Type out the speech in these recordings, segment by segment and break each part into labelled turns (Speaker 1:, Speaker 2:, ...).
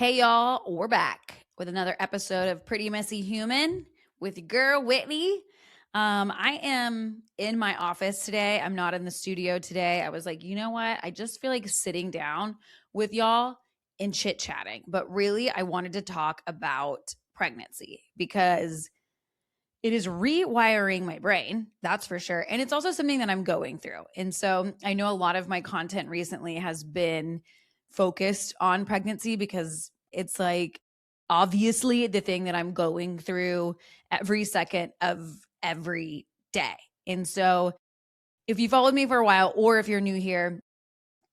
Speaker 1: Hey y'all, we're back with another episode of Pretty Messy Human with your girl Whitney. I am in my office today. I'm not in the studio today. I was like, you know what? I just feel like sitting down with y'all and chit chatting. But really, I wanted to talk about pregnancy because it is rewiring my brain, that's for sure. And it's also something that I'm going through. And so I know a lot of my content recently has been focused on pregnancy because it's like obviously the thing that I'm going through every second of every day. And so if you followed me for a while or if you're new here,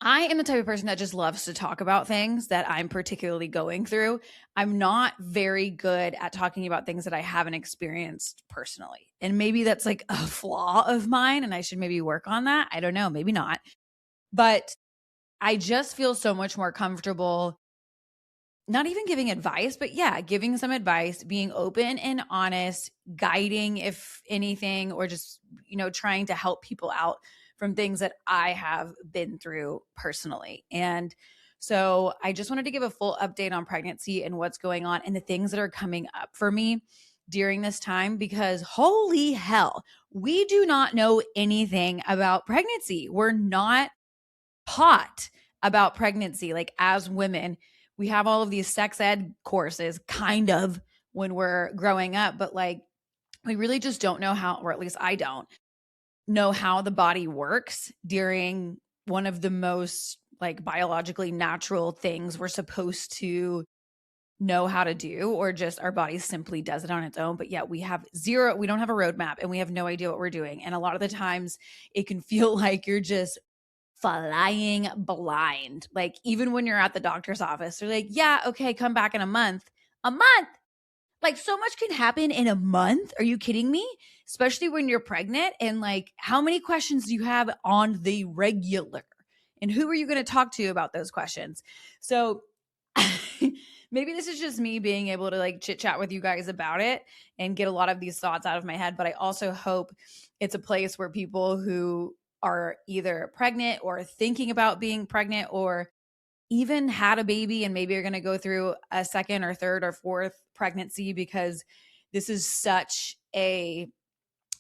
Speaker 1: I am the type of person that just loves to talk about things that I'm particularly going through. I'm not very good at talking about things that I haven't experienced personally. And maybe that's like a flaw of mine and I should maybe work on that. I don't know, maybe not. But I just feel so much more comfortable not even giving advice, but yeah, giving some advice, being open and honest, guiding if anything, or just, trying to help people out from things that I have been through personally. And so I just wanted to give a full update on pregnancy and what's going on and the things that are coming up for me during this time because holy hell, we do not know anything about pregnancy. We're not taught about pregnancy. Like as women, we have all of these sex ed courses kind of when we're growing up, but like we really just don't know how, or at least I don't know how the body works during one of the most like biologically natural things we're supposed to know how to do, or just our body simply does it on its own. But yet we don't have a roadmap and we have no idea what we're doing. And a lot of the times it can feel like you're just flying blind. Like even when you're at the doctor's office, they're like, yeah, okay, come back in a month. A month. Like so much can happen in a month. Are you kidding me? Especially when you're pregnant and like how many questions do you have on the regular? And who are you going to talk to about those questions? So maybe this is just me being able to like chit chat with you guys about it and get a lot of these thoughts out of my head. But I also hope it's a place where people who are either pregnant or thinking about being pregnant or even had a baby and maybe are going to go through a second or third or fourth pregnancy, because this is such a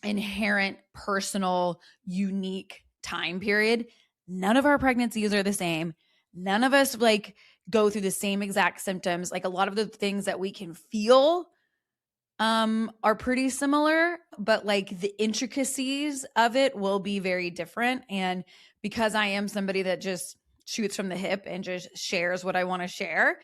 Speaker 1: inherent, personal, unique time period. None of our pregnancies are the same. None of us like go through the same exact symptoms. Like a lot of the things that we can feel are pretty similar, but like the intricacies of it will be very different. And because I am somebody that just shoots from the hip and just shares what I want to share,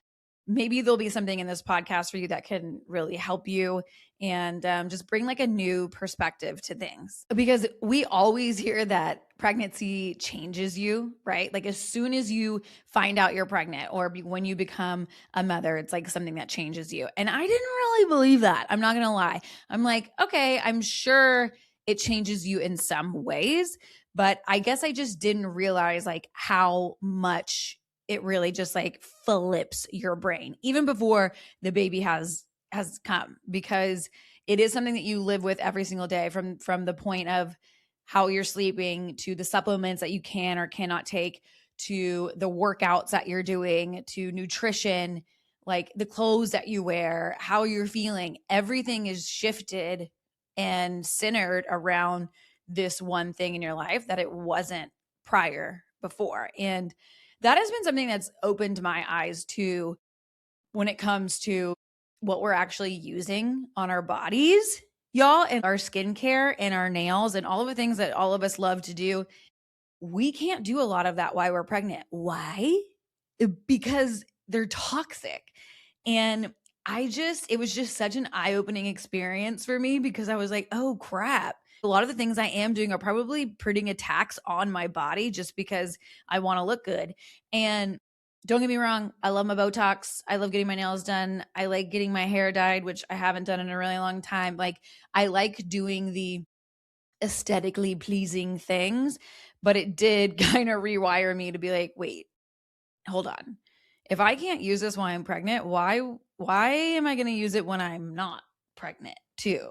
Speaker 1: maybe there'll be something in this podcast for you that can really help you and just bring like a new perspective to things. Because we always hear that pregnancy changes you, right? Like as soon as you find out you're pregnant or when you become a mother, it's like something that changes you. And I didn't really believe that. I'm not going to lie. I'm like, okay, I'm sure it changes you in some ways, but I guess I just didn't realize like how much it really just like flips your brain even before the baby has come, because it is something that you live with every single day, from the point of how you're sleeping to the supplements that you can or cannot take to the workouts that you're doing to nutrition, like the clothes that you wear, how you're feeling. Everything is shifted and centered around this one thing in your life that it wasn't prior before. And that has been something that's opened my eyes to when it comes to what we're actually using on our bodies, y'all, and our skincare and our nails and all of the things that all of us love to do. We can't do a lot of that while we're pregnant. Why? Because they're toxic. And it was just such an eye-opening experience for me because I was like, oh crap. A lot of the things I am doing are probably putting a tax on my body just because I want to look good. And don't get me wrong, I love my Botox. I love getting my nails done. I like getting my hair dyed, which I haven't done in a really long time. Like I like doing the aesthetically pleasing things, but it did kind of rewire me to be like, wait, hold on. If I can't use this while I'm pregnant, why am I going to use it when I'm not pregnant too?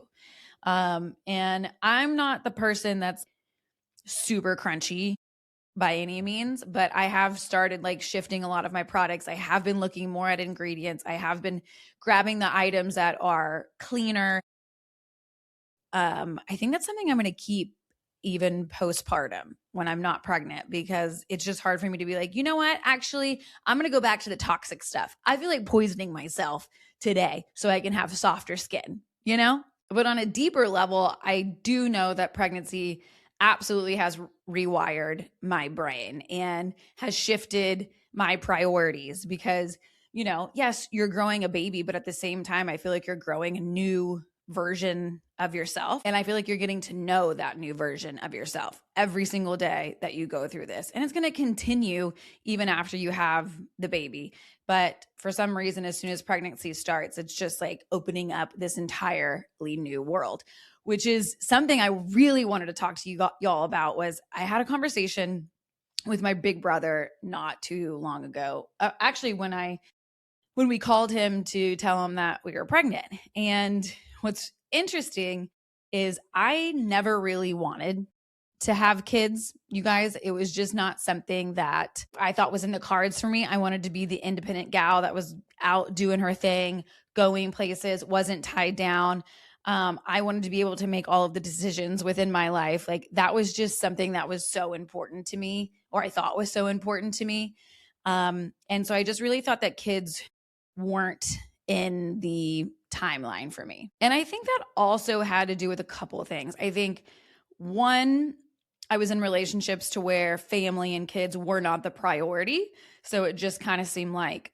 Speaker 1: And I'm not the person that's super crunchy. by any means, but I have started like shifting a lot of my products. I have been looking more at ingredients. I have been grabbing the items that are cleaner. I think that's something I'm going to keep even postpartum when I'm not pregnant, because it's just hard for me to be like, you know what? Actually, I'm going to go back to the toxic stuff. I feel like poisoning myself today so I can have softer skin, you know? But on a deeper level, I do know that pregnancy absolutely has rewired my brain and has shifted my priorities because, you know, yes, you're growing a baby, but at the same time, I feel like you're growing a new version of yourself. And I feel like you're getting to know that new version of yourself every single day that you go through this. And it's going to continue even after you have the baby. But for some reason, as soon as pregnancy starts, it's just like opening up this entirely new world, which is something I really wanted to talk to y'all about. Was I had a conversation with my big brother not too long ago. Actually, when we called him to tell him that we were pregnant. And what's interesting is I never really wanted to have kids, you guys. It was just not something that I thought was in the cards for me. I wanted to be the independent gal that was out doing her thing, going places, wasn't tied down. I wanted to be able to make all of the decisions within my life. Like that was just something that was so important to me, or I thought was so important to me. And so I just really thought that kids weren't in the timeline for me. And I think that also had to do with a couple of things. I think one, I was in relationships to where family and kids were not the priority. So it just kind of seemed like,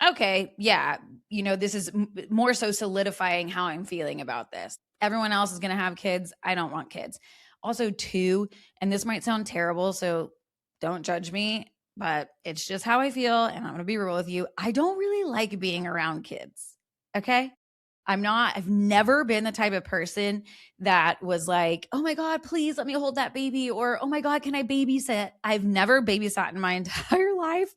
Speaker 1: okay, yeah, you know, this is more so solidifying how I'm feeling about this. Everyone else is going to have kids. I don't want kids. Also, two, and this might sound terrible, so don't judge me, but it's just how I feel. And I'm going to be real with you. I don't really like being around kids. Okay. I've never been the type of person that was like, oh my God, please let me hold that baby. Or, oh my God, can I babysit? I've never babysat in my entire life.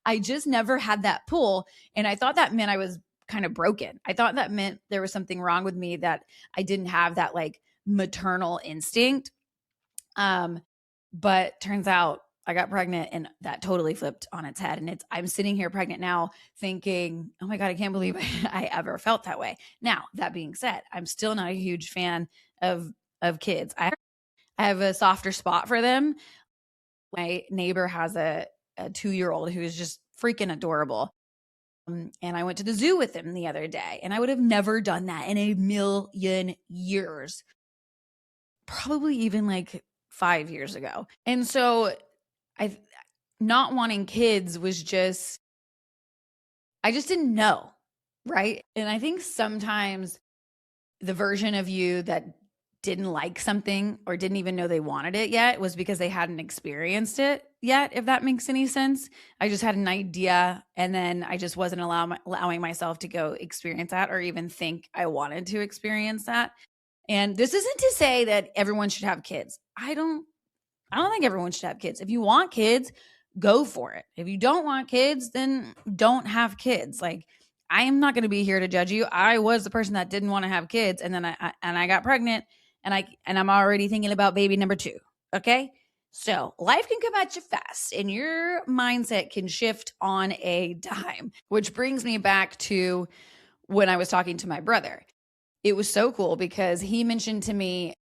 Speaker 1: I just never had that pull. And I thought that meant I was kind of broken. I thought that meant there was something wrong with me, that I didn't have that like maternal instinct. But turns out I got pregnant and that totally flipped on its head. And I'm sitting here pregnant now thinking, oh my God, I can't believe I ever felt that way. Now, that being said, I'm still not a huge fan of kids. I have a softer spot for them. My neighbor has a 2-year-old who is just freaking adorable. And I went to the zoo with him the other day, and I would have never done that in a million years. Probably even like 5 years ago. And so I not wanting kids was just, I just didn't know, right? And I think sometimes the version of you that didn't like something or didn't even know they wanted it yet was because they hadn't experienced it yet, if that makes any sense. I just had an idea, and then I just wasn't allowing myself to go experience that or even think I wanted to experience that. And this isn't to say that everyone should have kids. I don't think everyone should have kids. If you want kids, go for it. If you don't want kids, then don't have kids. Like, I am not going to be here to judge you. I was the person that didn't want to have kids, and then I got pregnant, and I'm already thinking about baby number 2. Okay? So, life can come at you fast, and your mindset can shift on a dime, which brings me back to when I was talking to my brother. It was so cool because he mentioned to me,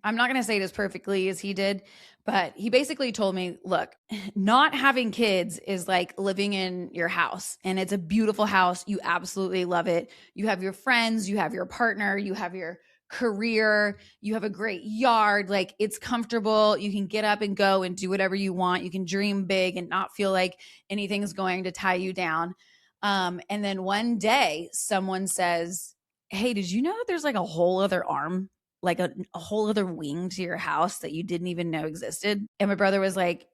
Speaker 1: I'm not going to say it as perfectly as he did, but he basically told me, look, not having kids is like living in your house, and it's a beautiful house. You absolutely love it. You have your friends, you have your partner, you have your career, you have a great yard. Like, it's comfortable. You can get up and go and do whatever you want. You can dream big and not feel like anything's going to tie you down. And then one day someone says, hey, did you know that there's like a whole other arm, like a whole other wing to your house that you didn't even know existed? And my brother was like,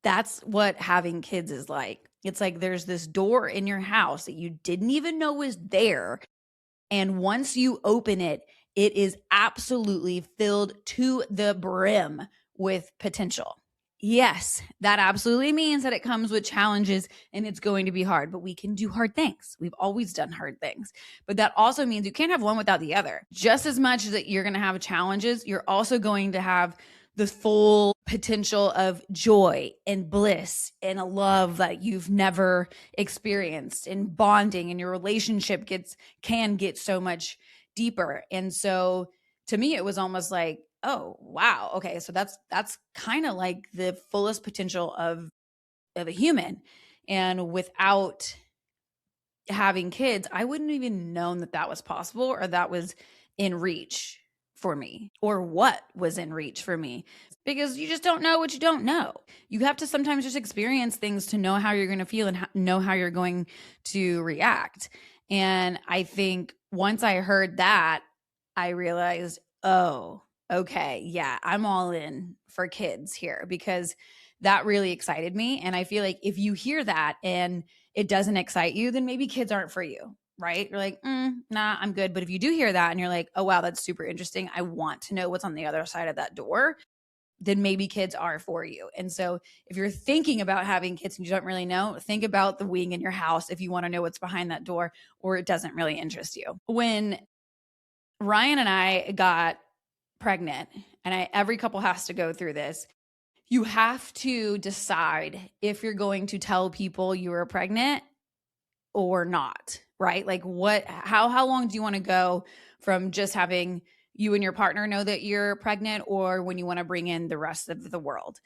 Speaker 1: that's what having kids is like. It's like there's this door in your house that you didn't even know was there. And once you open it, it is absolutely filled to the brim with potential. Yes, that absolutely means that it comes with challenges and it's going to be hard, but we can do hard things. We've always done hard things. But that also means you can't have one without the other. Just as much that you're going to have challenges, you're also going to have the full potential of joy and bliss and a love that you've never experienced, and bonding, and your relationship can get so much deeper. And so to me it was almost like, oh wow, okay, so that's kind of like the fullest potential of a human. And without having kids, I wouldn't even known that that was possible, or that was in reach for me, or what was in reach for me, because you just don't know what you don't know. You have to sometimes just experience things to know how you're going to feel and know how you're going to react. And I think once I heard that, I realized, oh, okay, yeah, I'm all in for kids here, because that really excited me. And I feel like if you hear that and it doesn't excite you, then maybe kids aren't for you, right? You're like, nah, I'm good. But if you do hear that and you're like, oh, wow, that's super interesting, I want to know what's on the other side of that door, then maybe kids are for you. And so if you're thinking about having kids and you don't really know, think about the wing in your house if you want to know what's behind that door, or it doesn't really interest you. When Ryan and I got pregnant, and every couple has to go through this, you have to decide if you're going to tell people you are pregnant or not, right? Like how long do you want to go from just having you and your partner know that you're pregnant, or when you want to bring in the rest of the world?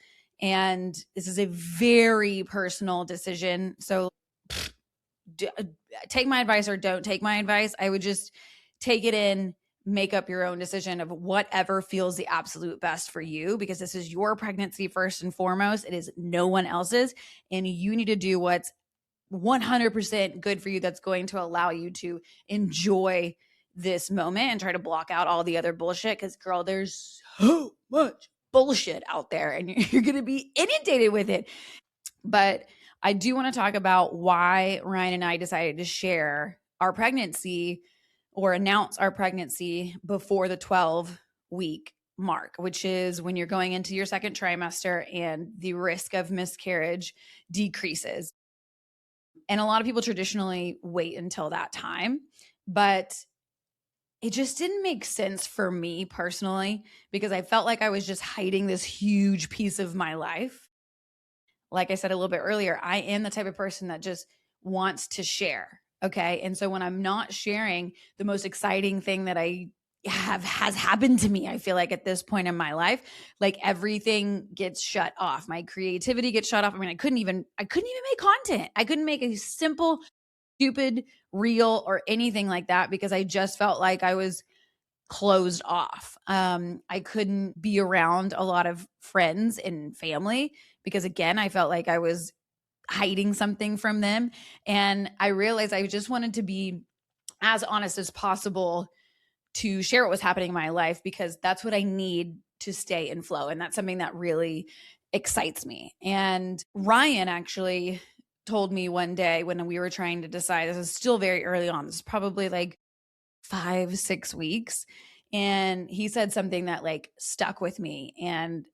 Speaker 1: And this is a very personal decision. So take my advice or don't take my advice. I would just take it in, make up your own decision of whatever feels the absolute best for you, because this is your pregnancy first and foremost. It is no one else's. And you need to do what's 100% good for you, that's going to allow you to enjoy this moment and try to block out all the other bullshit. Because, girl, there's so much bullshit out there and you're going to be inundated with it. But I do want to talk about why Ryan and I decided to share our pregnancy, or announce our pregnancy, before the 12-week mark, which is when you're going into your second trimester and the risk of miscarriage decreases. And a lot of people traditionally wait until that time, but it just didn't make sense for me personally, because I felt like I was just hiding this huge piece of my life. Like I said a little bit earlier, I am the type of person that just wants to share. Okay. And so when I'm not sharing the most exciting thing that has happened to me, I feel like at this point in my life, like everything gets shut off. My creativity gets shut off. I mean, I couldn't even make content. I couldn't make a simple, stupid reel or anything like that, because I just felt like I was closed off. I couldn't be around a lot of friends and family, because again, I felt like I was hiding something from them. And I realized I just wanted to be as honest as possible to share what was happening in my life, because that's what I need to stay in flow. And that's something that really excites me. And Ryan actually told me one day when we were trying to decide, this is still very early on, this is probably like 5-6 weeks. And he said something that like stuck with me. And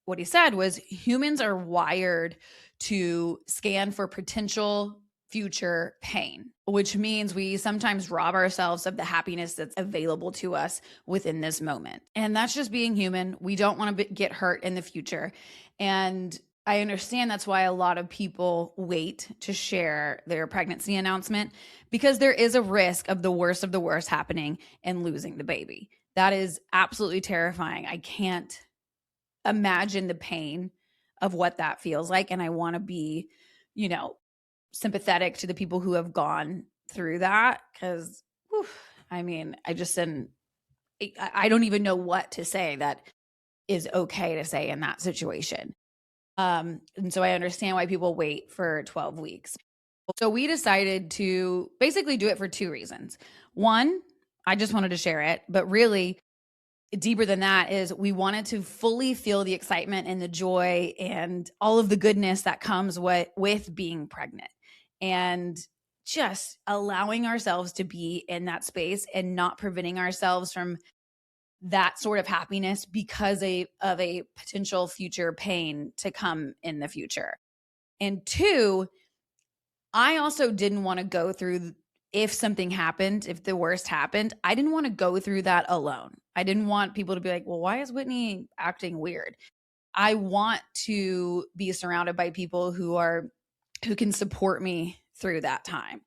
Speaker 1: what he said was, humans are wired to scan for potential future pain, which means we sometimes rob ourselves of the happiness that's available to us within this moment. And that's just being human. We don't want to get hurt in the future. And I understand that's why a lot of people wait to share their pregnancy announcement, because there is a risk of the worst happening and losing the baby. That is absolutely terrifying. I can't imagine the pain of what that feels like. And I want to be, sympathetic to the people who have gone through that, because I mean, I don't even know what to say that is okay to say in that situation. And so I understand why people wait for 12 weeks. So we decided to basically do it for two reasons. One, I just wanted to share it, but really deeper than that is we wanted to fully feel the excitement and the joy and all of the goodness that comes with being pregnant, and just allowing ourselves to be in that space and not preventing ourselves from that sort of happiness because of a potential future pain to come in the future. And two, I also didn't want to go through if something happened, if the worst happened, I didn't want to go through that alone. I didn't want people to be like, well, why is Whitney acting weird? I want to be surrounded by people who can support me through that time.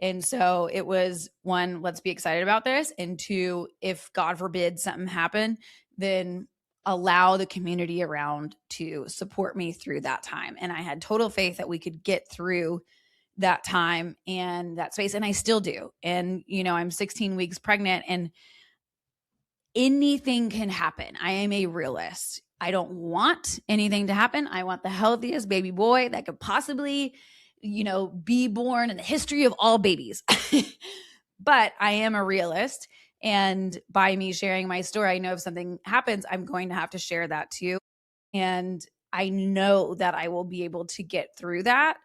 Speaker 1: And so it was, one, let's be excited about this. And two, if God forbid something happened, then allow the community around to support me through that time. And I had total faith that we could get through that time and that space. And I still do. And, I'm 16 weeks pregnant and anything can happen. I am a realist. I don't want anything to happen. I want the healthiest baby boy that could possibly, be born in the history of all babies. But I am a realist. And by me sharing my story, I know if something happens, I'm going to have to share that too. And I know that I will be able to get through that.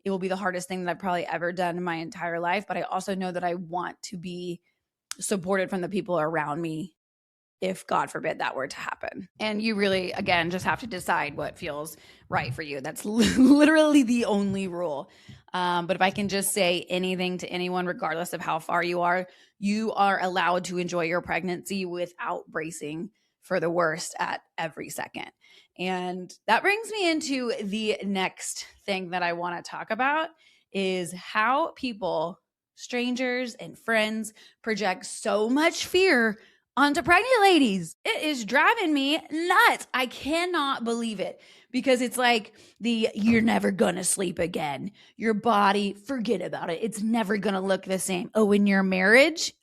Speaker 1: It will be the hardest thing that I've probably ever done in my entire life. But I also know that I want to be supported from the people around me if God forbid that were to happen. And you really, again, just have to decide what feels right for you. That's literally the only rule. But if I can just say anything to anyone, regardless of how far you are allowed to enjoy your pregnancy without bracing for the worst at every second. And that brings me into the next thing that I want to talk about is how people, strangers and friends, project so much fear onto pregnant ladies. It is driving me nuts. I cannot believe it because it's like you're never gonna sleep again. Your body, forget about it. It's never gonna look the same. Oh, in your marriage,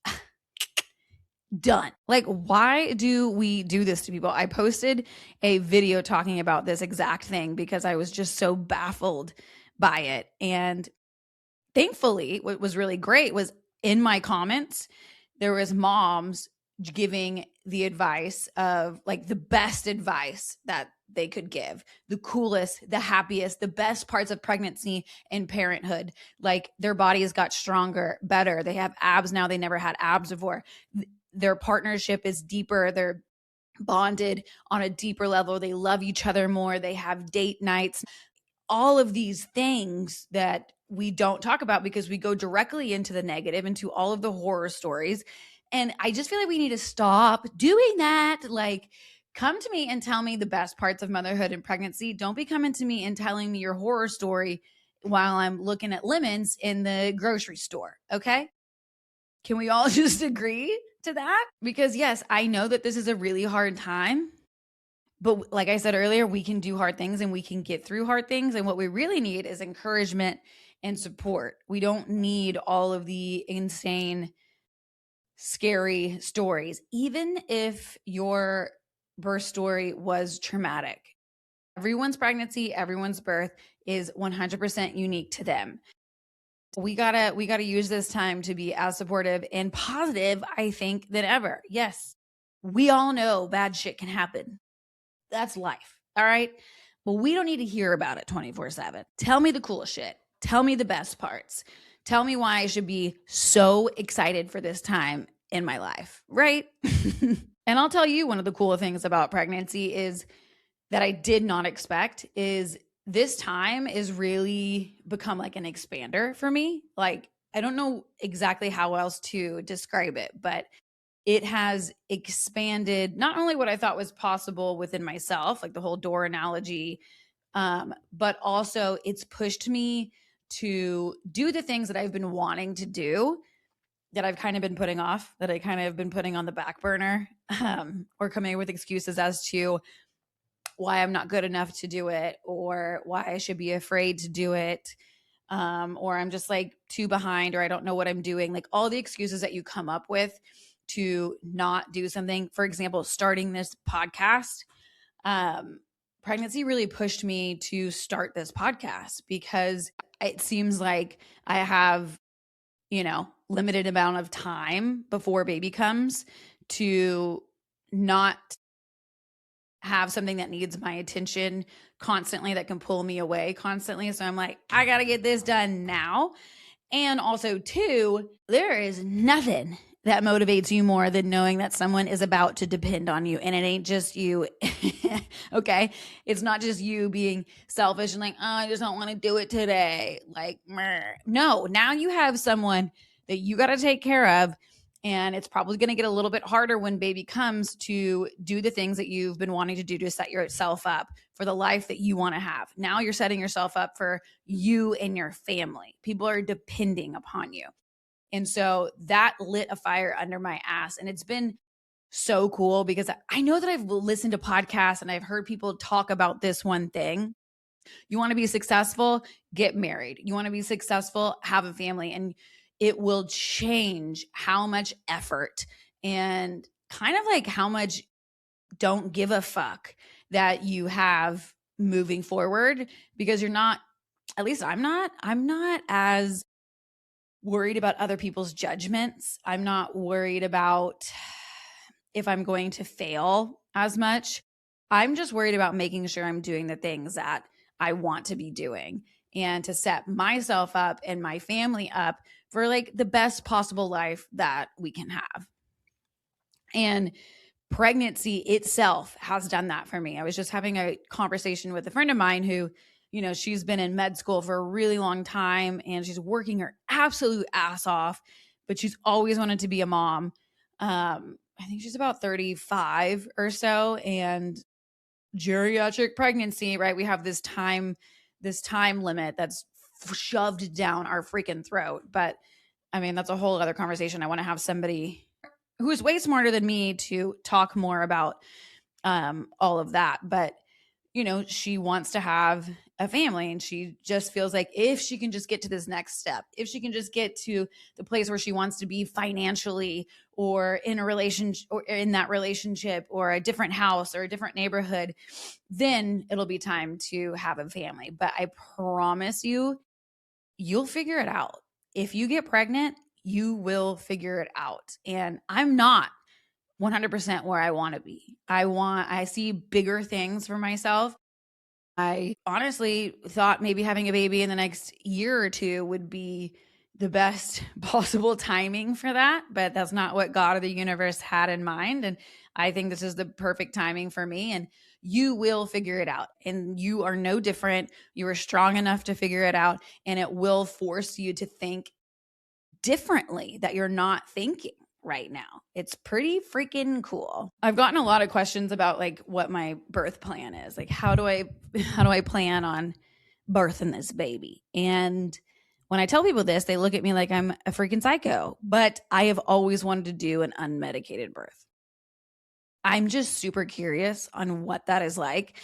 Speaker 1: done. Like, why do we do this to people? I posted a video talking about this exact thing because I was just so baffled by it. And thankfully, what was really great was in my comments, there was moms giving the advice of like the best advice that they could give, the coolest, the happiest, the best parts of pregnancy and parenthood. Like their bodies got stronger, better. They have abs now. They never had abs before. Their partnership is deeper. They're bonded on a deeper level. They love each other more. They have date nights. All of these things that we don't talk about because we go directly into the negative, into all of the horror stories. And I just feel like we need to stop doing that. Like, come to me and tell me the best parts of motherhood and pregnancy. Don't be coming to me and telling me your horror story while I'm looking at lemons in the grocery store. Okay? Can we all just agree to that? Because yes, I know that this is a really hard time. But like I said earlier, we can do hard things and we can get through hard things. And what we really need is encouragement and support. We don't need all of the insane, scary stories, even if your birth story was traumatic. Everyone's pregnancy, everyone's birth is 100% unique to them. We gotta use this time to be as supportive and positive, I think, than ever. Yes, we all know bad shit can happen. That's life. All right. But we don't need to hear about it 24/7. Tell me the coolest shit. Tell me the best parts. Tell me why I should be so excited for this time in my life. Right. And I'll tell you, one of the cool things about pregnancy is that I did not expect is this time is really become like an expander for me. Like, I don't know exactly how else to describe it, but it has expanded not only what I thought was possible within myself, like the whole door analogy, but also it's pushed me to do the things that I've been wanting to do that I've kind of been putting off, that I kind of been putting on the back burner, or coming up with excuses as to why I'm not good enough to do it or why I should be afraid to do it. Or I'm just like too behind or I don't know what I'm doing. Like all the excuses that you come up with to not do something. For example, starting this podcast, pregnancy really pushed me to start this podcast because it seems like I have, limited amount of time before baby comes to not have something that needs my attention constantly, that can pull me away constantly. So I'm like, I got to get this done now. And also, too, there is nothing that motivates you more than knowing that someone is about to depend on you. And it ain't just you. Okay. It's not just you being selfish and like, oh, I just don't want to do it today. Like, no, now you have someone that you got to take care of. And it's probably going to get a little bit harder when baby comes to do the things that you've been wanting to do to set yourself up for the life that you want to have. Now you're setting yourself up for you and your family. People are depending upon you. And so that lit a fire under my ass. And it's been so cool because I know that I've listened to podcasts and I've heard people talk about this one thing. You want to be successful, get married. You want to be successful, have a family. And it will change how much effort and kind of like how much don't give a fuck that you have moving forward, because you're not, at least I'm not as worried about other people's judgments. I'm not worried about if I'm going to fail as much. I'm just worried about making sure I'm doing the things that I want to be doing and to set myself up and my family up for like the best possible life that we can have. And pregnancy itself has done that for me. I was just having a conversation with a friend of mine who, she's been in med school for a really long time and she's working her absolute ass off, but she's always wanted to be a mom. I think she's about 35 or so, and geriatric pregnancy, right? We have this time limit that's shoved down our freaking throat. But I mean, that's a whole other conversation. I want to have somebody who is way smarter than me to talk more about all of that. But, she wants to have a family and she just feels like if she can just get to this next step, if she can just get to the place where she wants to be financially or in a relationship or in that relationship or a different house or a different neighborhood, then it'll be time to have a family. But I promise you, you'll figure it out. If you get pregnant, you will figure it out. And I'm not 100% where I want to be. I see bigger things for myself. I honestly thought maybe having a baby in the next year or two would be the best possible timing for that, but that's not what God or the universe had in mind. And I think this is the perfect timing for me, and you will figure it out. And you are no different. You are strong enough to figure it out, and it will force you to think differently that you're not thinking right now. It's pretty freaking cool. I've gotten a lot of questions about like what my birth plan is. Like how do I plan on birthing this baby? And when I tell people this, they look at me like I'm a freaking psycho, but I have always wanted to do an unmedicated birth. I'm just super curious on what that is like.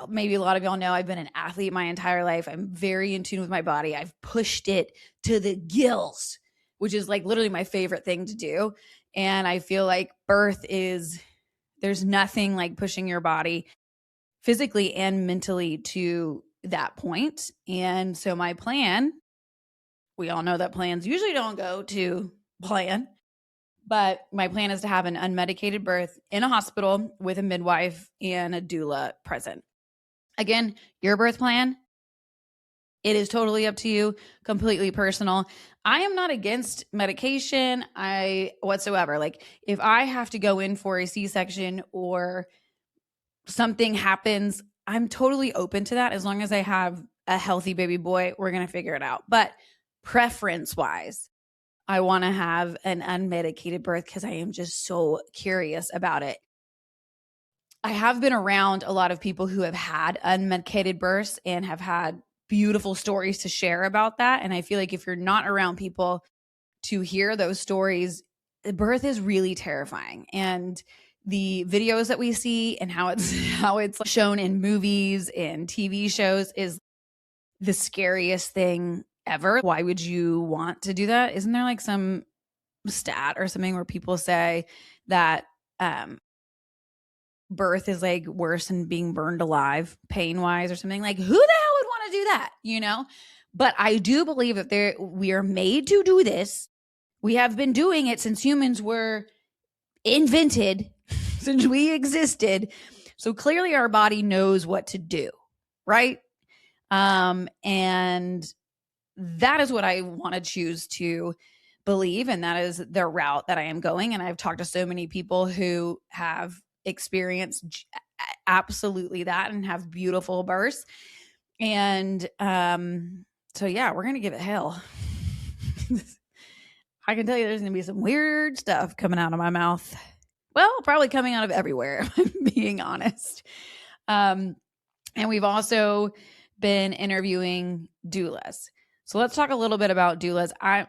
Speaker 1: Maybe a lot of y'all know I've been an athlete my entire life. I'm very in tune with my body. I've pushed it to the gills, which is like literally my favorite thing to do. And I feel like there's nothing like pushing your body physically and mentally to that point. And so my plan, we all know that plans usually don't go to plan, but my plan is to have an unmedicated birth in a hospital with a midwife and a doula present. Again, your birth plan, it is totally up to you, completely personal. I am not against medication whatsoever. Like if I have to go in for a C-section or something happens, I'm totally open to that. As long as I have a healthy baby boy, we're going to figure it out. But preference-wise, I want to have an unmedicated birth because I am just so curious about it. I have been around a lot of people who have had unmedicated births and have had beautiful stories to share about that. And I feel like if you're not around people to hear those stories, birth is really terrifying. And the videos that we see and how it's shown in movies and TV shows is the scariest thing ever. Why would you want to do that? Isn't there like some stat or something where people say that birth is like worse than being burned alive pain wise or something? Like who the hell would want to do that, But I do believe that we are made to do this. We have been doing it since humans were invented, since we existed. So clearly our body knows what to do, right? And that is what I want to choose to believe, and that is the route that I am going. And I've talked to so many people who have experienced absolutely that and have beautiful births. And so yeah, we're gonna give it hell. I can tell you there's going to be some weird stuff coming out of my mouth. Well, probably coming out of everywhere, if I'm being honest. And we've also been interviewing doulas. So let's talk a little bit about doulas. I'm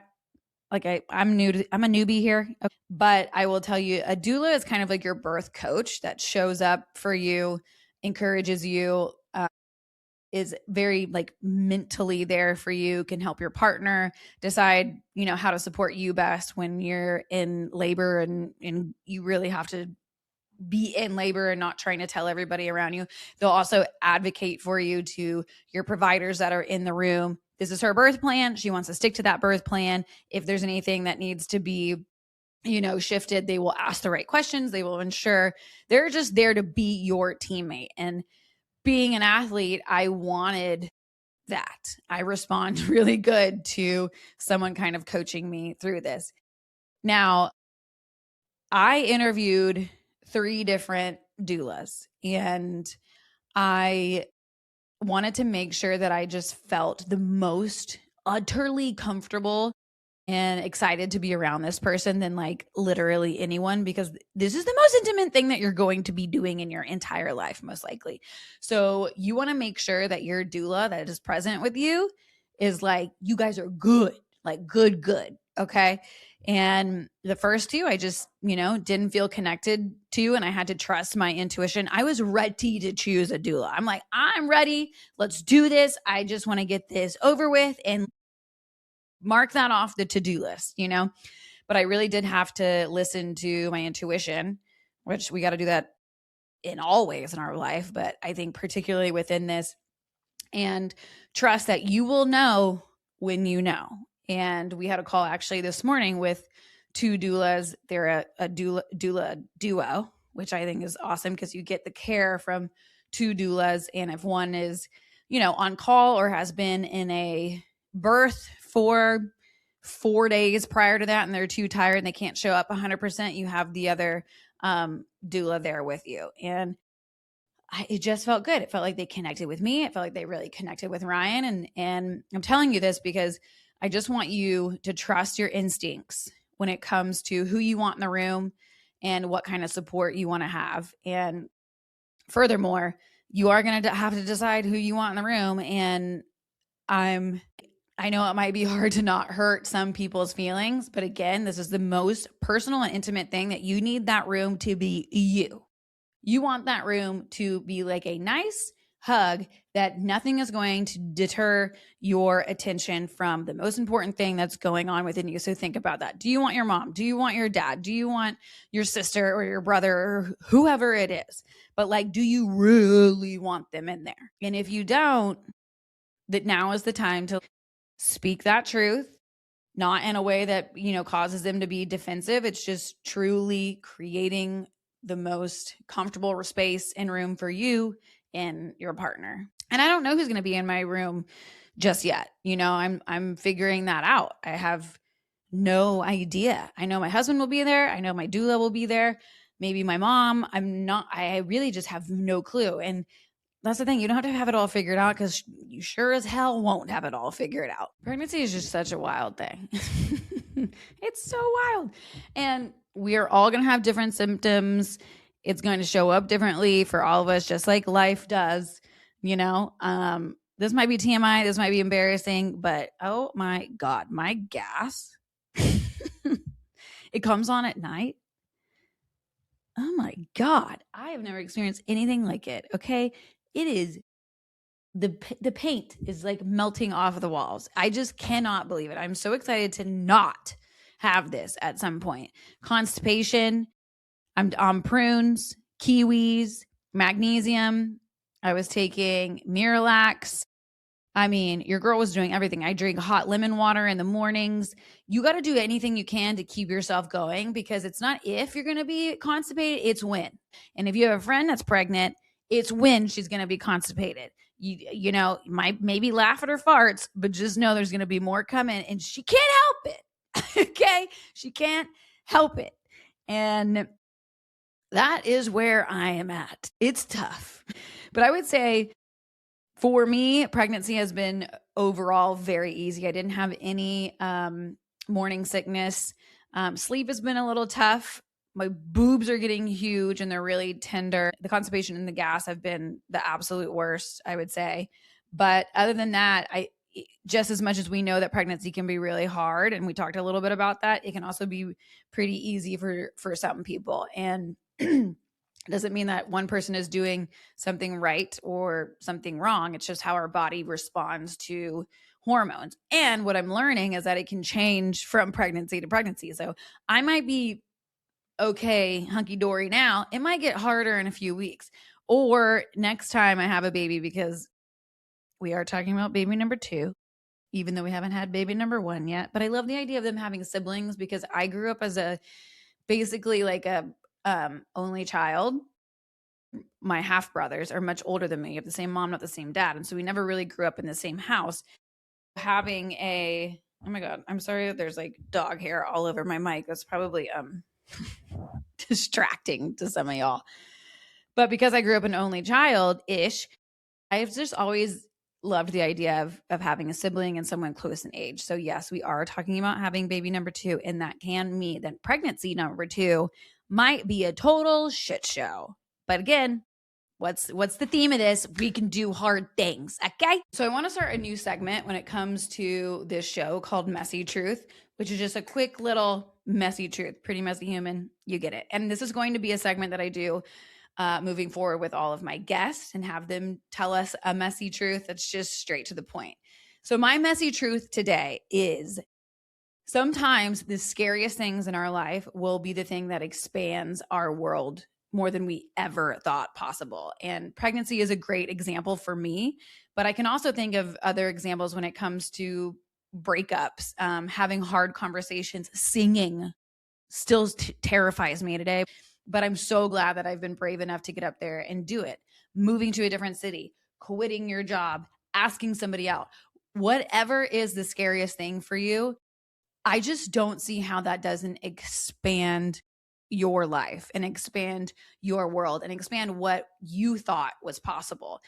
Speaker 1: a newbie here, but I will tell you a doula is kind of like your birth coach that shows up for you, encourages you, is very like mentally there for you, can help your partner decide, how to support you best when you're in labor and you really have to be in labor and not trying to tell everybody around you. They'll also advocate for you to your providers that are in the room. This is her birth plan. She wants to stick to that birth plan. If there's anything that needs to be, shifted, they will ask the right questions. They will ensure they're just there to be your teammate. And being an athlete, I wanted that. I respond really good to someone kind of coaching me through this. Now, I interviewed 3 different doulas, and I wanted to make sure that I just felt the most utterly comfortable and excited to be around this person than like literally anyone, because this is the most intimate thing that you're going to be doing in your entire life, most likely. So you want to make sure that your doula that is present with you is like, you guys are good, like good. Okay. And the first 2, I just, didn't feel connected to, and I had to trust my intuition. I was ready to choose a doula. I'm like, I'm ready. Let's do this. I just want to get this over with and mark that off the to-do list, but I really did have to listen to my intuition, which we got to do that in all ways in our life. But I think particularly within this, and trust that you will know when you know. And we had a call actually this morning with 2 doulas. They're a doula duo, which I think is awesome because you get the care from 2 doulas. And if one is, on call or has been in a birth for 4 days prior to that and they're too tired and they can't show up 100%, you have the other doula there with you. And it just felt good. It felt like they connected with me. It felt like they really connected with Ryan. And I'm telling you this because I just want you to trust your instincts when it comes to who you want in the room and what kind of support you want to have. And furthermore, you are going to have to decide who you want in the room. And I know it might be hard to not hurt some people's feelings, but again, this is the most personal and intimate thing that you need that room to be you. You want that room to be like a nice hug that nothing is going to deter your attention from the most important thing that's going on within you. So think about that. Do you want your mom? Do you want your dad? Do you want your sister or your brother or whoever it is? But like, do you really want them in there? And if you don't, that now is the time to speak that truth, not in a way that, causes them to be defensive. It's just truly creating the most comfortable space and room for you and your partner. And I don't know who's going to be in my room just yet. I'm figuring that out. I have no idea. I know my husband will be there. I know my doula will be there. Maybe my mom. I really just have no clue. And that's the thing. You don't have to have it all figured out because you sure as hell won't have it all figured out. Pregnancy is just such a wild thing. It's so wild. And we are all going to have different symptoms. It's going to show up differently for all of us, just like life does. This might be TMI. This might be embarrassing, but oh my God, my gas, it comes on at night. Oh my God. I have never experienced anything like it. Okay. It is the paint is like melting off of the walls. I just cannot believe it. I'm so excited to not have this at some point. Constipation. I'm on prunes, kiwis, magnesium. I was taking Miralax. I mean, your girl was doing everything. I drink hot lemon water in the mornings. You got to do anything you can to keep yourself going because it's not if you're going to be constipated, it's when. And if you have a friend that's pregnant, it's when she's going to be constipated. You might maybe laugh at her farts, but just know there's going to be more coming and she can't help it. Okay? She can't help it. And that is where I am at. It's tough. But I would say for me, pregnancy has been overall very easy. I didn't have any morning sickness. Sleep has been a little tough. My boobs are getting huge and they're really tender. The constipation and the gas have been the absolute worst, I would say. But other than that, just as much as we know that pregnancy can be really hard, and we talked a little bit about that, it can also be pretty easy for some people. And it doesn't mean that one person is doing something right or something wrong. It's just how our body responds to hormones. And what I'm learning is that it can change from pregnancy to pregnancy. So I might be okay, hunky dory now. It might get harder in a few weeks or next time I have a baby, because we are talking about baby number 2, even though we haven't had baby number 1 yet. But I love the idea of them having siblings because I grew up as basically like a only child. My half brothers are much older than me. You have the same mom, not the same dad. And so we never really grew up in the same house. Having oh my God, I'm sorry. There's like dog hair all over my mic. That's probably distracting to some of y'all. But because I grew up an only child-ish, I've just always loved the idea of having a sibling and someone close in age. So yes, we are talking about having baby number 2, and that can mean that pregnancy number 2 might be a total shit show. But again, what's the theme of this? We can do hard things, okay? So I want to start a new segment when it comes to this show called Messy Truth, which is just a quick little messy truth. Pretty messy human, you get it. And this is going to be a segment that I do moving forward with all of my guests and have them tell us a messy truth that's just straight to the point. So my messy truth today is sometimes the scariest things in our life will be the thing that expands our world more than we ever thought possible. And pregnancy is a great example for me, but I can also think of other examples when it comes to breakups, having hard conversations, singing still terrifies me today. But I'm so glad that I've been brave enough to get up there and do it. Moving to a different city, quitting your job, asking somebody out, whatever is the scariest thing for you, I just don't see how that doesn't expand your life and expand your world and expand what you thought was possible.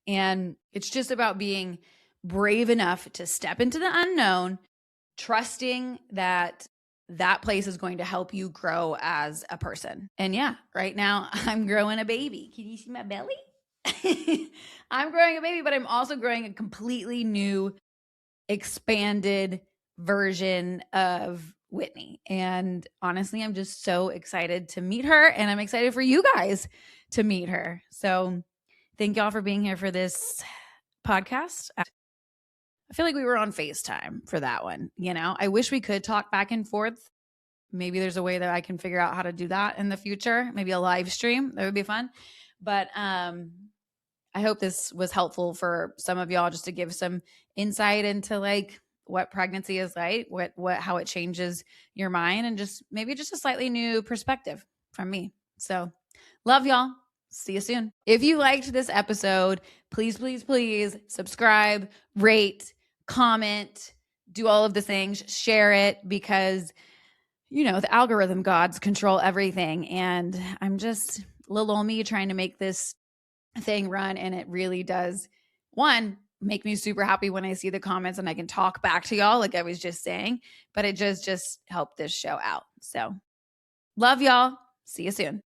Speaker 1: And it's just about being brave enough to step into the unknown, trusting that that place is going to help you grow as a person. And yeah, right now I'm growing a baby. Can you see my belly? I'm growing a baby, but I'm also growing a completely new, expanded version of Whitney. And honestly, I'm just so excited to meet her, and I'm excited for you guys to meet her. So thank y'all for being here for this podcast. I feel like we were on FaceTime for that one. I wish we could talk back and forth. Maybe there's a way that I can figure out how to do that in the future. Maybe a live stream. That would be fun. But I hope this was helpful for some of y'all, just to give some insight into like what pregnancy is like, how it changes your mind, and just maybe just a slightly new perspective from me. So love y'all. See you soon. If you liked this episode, please, please, please subscribe, rate, comment, do all of the things, share it, because, the algorithm gods control everything. And I'm just little old me trying to make this thing run. And it really does, one, make me super happy when I see the comments and I can talk back to y'all like I was just saying, but it just helped this show out. So love y'all. See you soon.